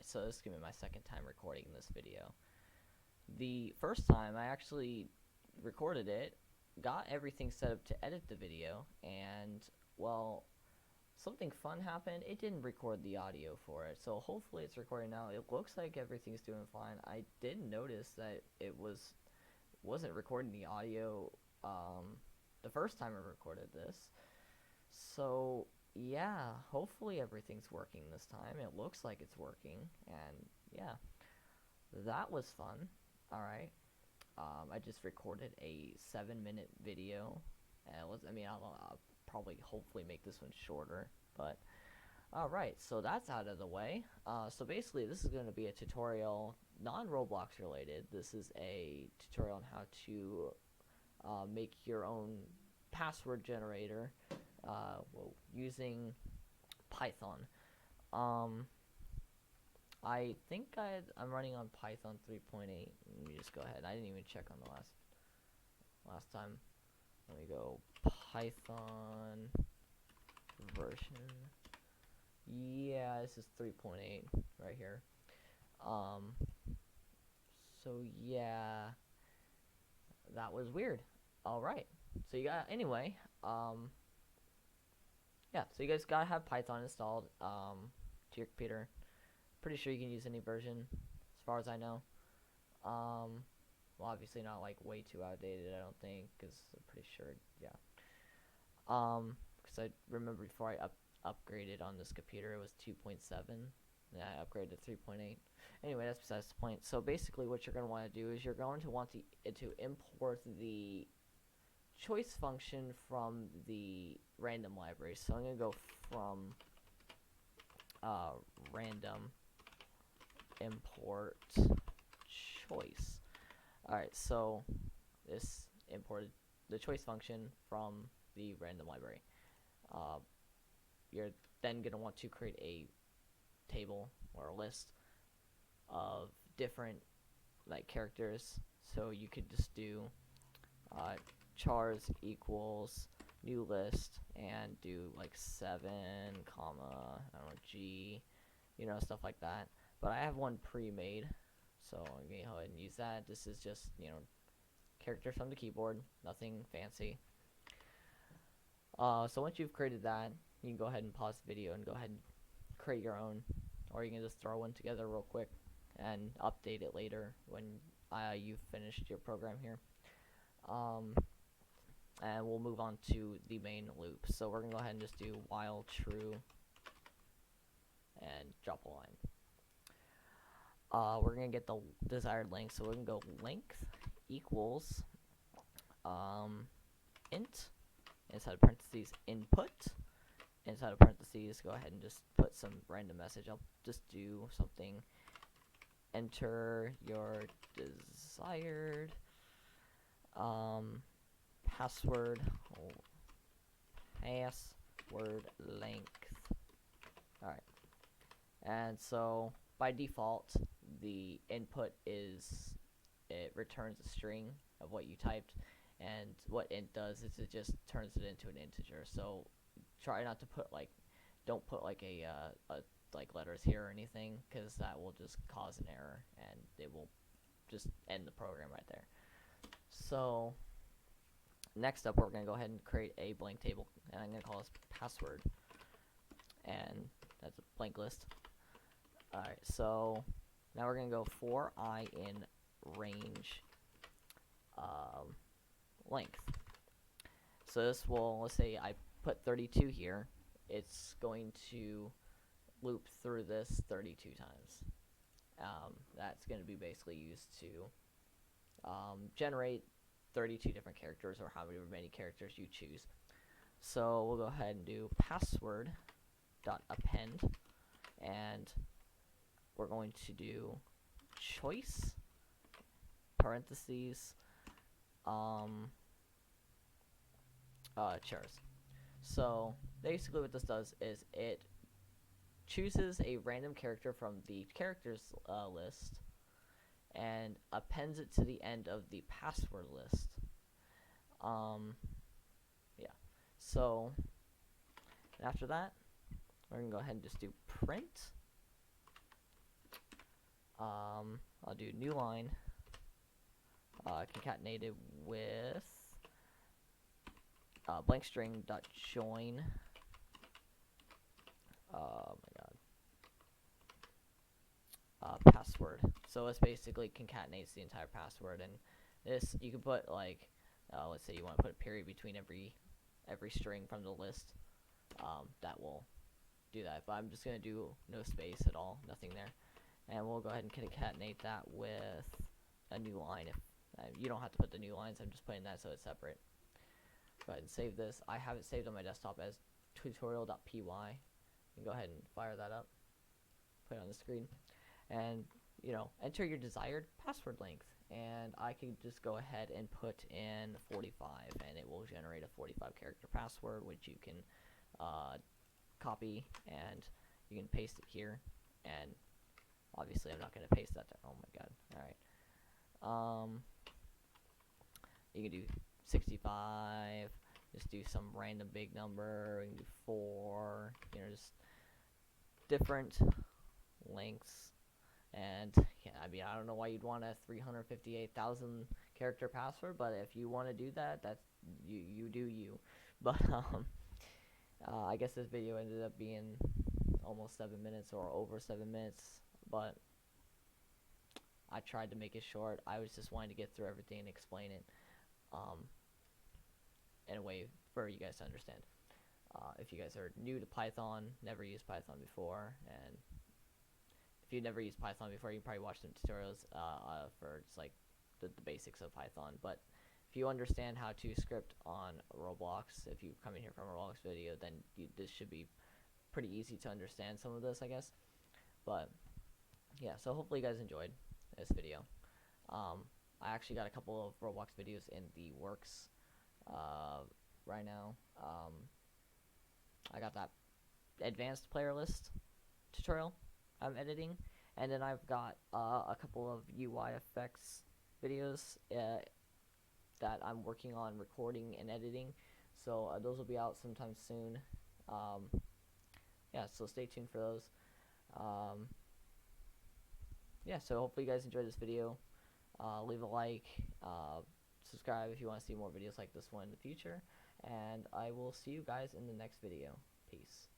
so this is gonna be my second time recording this video. The first time I actually recorded it, got everything set up to edit the video, and well, something fun happened. It didn't record the audio for it, so hopefully it's recording now. It looks like everything's doing fine. I did notice that it wasn't recording the audio the first time I recorded this. So yeah, hopefully everything's working this time. It looks like it's working, and yeah, that was fun. All right, I just recorded a 7-minute video. I'll probably hopefully make this one shorter, but all right. So that's out of the way. So basically, this is going to be a tutorial, non-Roblox related. This is a tutorial on how to make your own password generator using Python. I think I'm running on Python 3.8. Let me just go ahead. I didn't even check on the last time. Let me go Python version. Yeah, this is 3.8 right here. So yeah, that was weird. All right. So you got anyway. Yeah, so you guys gotta have Python installed to your computer. Pretty sure you can use any version, as far as I know. Well, obviously not like way too outdated, I don't think, because I'm pretty sure, yeah. Because I remember before I upgraded on this computer, it was 2.7. Yeah, I upgraded to 3.8. Anyway, that's besides the point. So basically, what you're going to want to do is you're going to want to import the choice function from the random library. So I'm going to go from random import choice. Alright, so this imported the choice function from the random library. You're then going to want to create a table or a list of different like characters. So you could just do chars equals new list and do like 7 comma I don't know G, stuff like that. But I have one pre-made, so I'm gonna go ahead and use that. This is just characters from the keyboard, nothing fancy. So once you've created that, you can go ahead and pause the video and go ahead and create your own, or you can just throw one together real quick and update it later when you've finished your program here. And we'll move on to the main loop. So we're gonna go ahead and just do while true and drop a line. We're gonna get the desired length, so we're gonna go length equals int inside of parentheses input. Inside of parentheses, go ahead and just put some random message. I'll just do something. Enter your desired password length. Alright. And so by default, the input it returns a string of what you typed, and what int does is it just turns it into an integer. So try not to put don't put like like letters here or anything, because that will just cause an error and it will just end the program right there. So next up, we're going to go ahead and create a blank table, and I'm going to call this password, and that's a blank list. Alright, so now we're going to go for I in range length. So this will, let's say I put 32 here, it's going to loop through this 32 times. That's going to be basically used to generate 32 different characters, or however many characters you choose. So we'll go ahead and do password dot append, and we're going to do choice parentheses chars. So basically what this does is it chooses a random character from the characters list and appends it to the end of the password list. Yeah. So after that, we're gonna go ahead and just do print I'll do new line, concatenated with blank string dot join. Oh my god. Password. So it's basically concatenates the entire password, and this you can put like, let's say you want to put a period between every string from the list. That will do that, but I'm just gonna do no space at all, nothing there, and we'll go ahead and concatenate that with a new line. If you don't have to put the new lines, I'm just putting that so it's separate. Go ahead and save this. I have it saved on my desktop as tutorial.py. And go ahead and fire that up, put it on the screen, and enter your desired password length. And I can just go ahead and put in 45, and it will generate a 45 character password, which you can copy and you can paste it here. And obviously I'm not going to paste that there. Oh my god. Alright. You can do 65, just do some random big number. We can do 4, just different lengths. And yeah, I mean, I don't know why you'd want a 358,000 character password, but if you want to do that, that's you do you. But I guess this video ended up being almost 7 minutes or over 7 minutes, but I tried to make it short. I was just wanting to get through everything and explain it in a way for you guys to understand. If you guys are new to Python, never used Python before, and if you've never used Python before, you can probably watch some tutorials for just like the basics of Python. But if you understand how to script on Roblox, if you come in here from a Roblox video, then this should be pretty easy to understand some of this, I guess. But yeah, so hopefully you guys enjoyed this video. I actually got a couple of Roblox videos in the works right now. I got that advanced player list tutorial I'm editing, and then I've got a couple of UI effects videos that I'm working on recording and editing, so those will be out sometime soon. Yeah, so stay tuned for those. Yeah, so hopefully you guys enjoyed this video. Leave a like, subscribe if you want to see more videos like this one in the future, and I will see you guys in the next video. Peace.